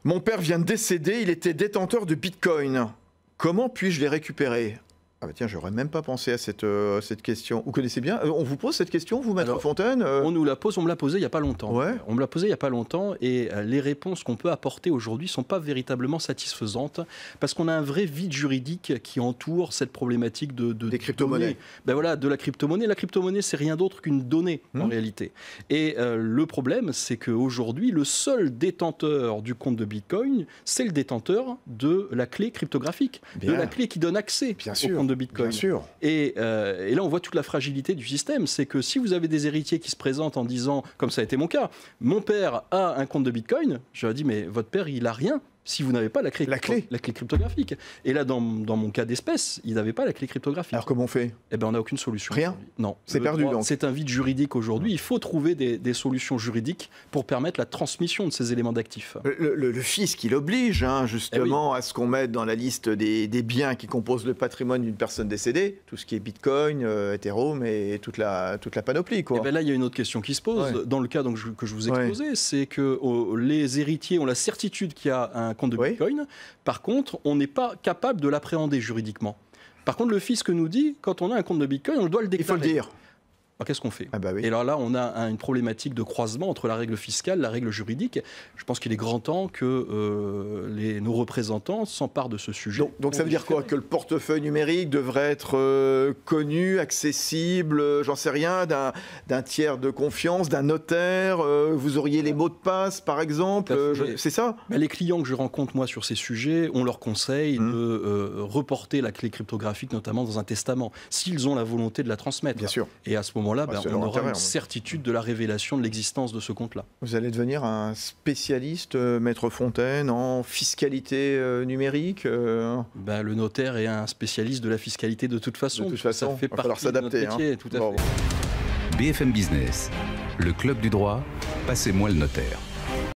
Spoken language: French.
Mon père vient de décéder, il était détenteur de Bitcoin. Comment puis-je les récupérer ? Ah bah tiens, j'aurais même pas pensé à cette question. Vous connaissez bien on vous pose cette question, vous, Maître Fontaine On nous la pose, on me l'a posée il n'y a pas longtemps. Ouais. On me l'a posée il n'y a pas longtemps et les réponses qu'on peut apporter aujourd'hui ne sont pas véritablement satisfaisantes parce qu'on a un vrai vide juridique qui entoure cette problématique des crypto-monnaies. Ben voilà, de la crypto-monnaie. La crypto-monnaie, c'est rien d'autre qu'une donnée en réalité. Et le problème, c'est qu'aujourd'hui, le seul détenteur du compte de Bitcoin, c'est le détenteur de la clé cryptographique, de la clé qui donne accès au compte de Bitcoin. Bien sûr. Et là, on voit toute la fragilité du système. C'est que si vous avez des héritiers qui se présentent en disant, comme ça a été mon cas, mon père a un compte de Bitcoin, je leur dis, mais votre père, il a rien si vous n'avez pas la clé cryptographique. Et là, dans mon cas d'espèce, il n'avait pas la clé cryptographique. Alors comment on fait ? Eh bien, on n'a aucune solution. Rien ? Non. C'est perdu, donc. C'est un vide juridique aujourd'hui. Il faut trouver des solutions juridiques pour permettre la transmission de ces éléments d'actifs. Le fisc, il oblige justement à ce qu'on mette dans la liste des biens qui composent le patrimoine d'une personne décédée, tout ce qui est Bitcoin, Ethereum et toute la panoplie, quoi. Eh bien là, il y a une autre question qui se pose. Dans le cas que je vous ai exposé, c'est que les héritiers ont la certitude qu'il y a un compte de Bitcoin. Par contre, on n'est pas capable de l'appréhender juridiquement. Par contre, le fisc nous dit, quand on a un compte de Bitcoin, on doit le déclarer. Il faut le dire. Alors, qu'est-ce qu'on fait ? Ah bah oui. Et alors là, on a une problématique de croisement entre la règle fiscale, la règle juridique. Je pense qu'il est grand temps que nos représentants s'emparent de ce sujet. Donc ça veut dire quoi ? Que le portefeuille numérique devrait être connu, accessible, j'en sais rien, d'un tiers de confiance, d'un notaire, vous auriez les mots de passe, par exemple, c'est ça ? Les clients que je rencontre, moi, sur ces sujets, on leur conseille de reporter la clé cryptographique, notamment dans un testament, s'ils ont la volonté de la transmettre. Bien sûr. Et à ce moment-là, on aura une certitude de la révélation de l'existence de ce compte-là. Vous allez devenir un spécialiste, Maître Fontaine, en fiscalité numérique Le notaire est un spécialiste de la fiscalité de toute façon. De toute façon, ça fait partie de notre métier, tout à fait. BFM Business, le club du droit, passez-moi le notaire.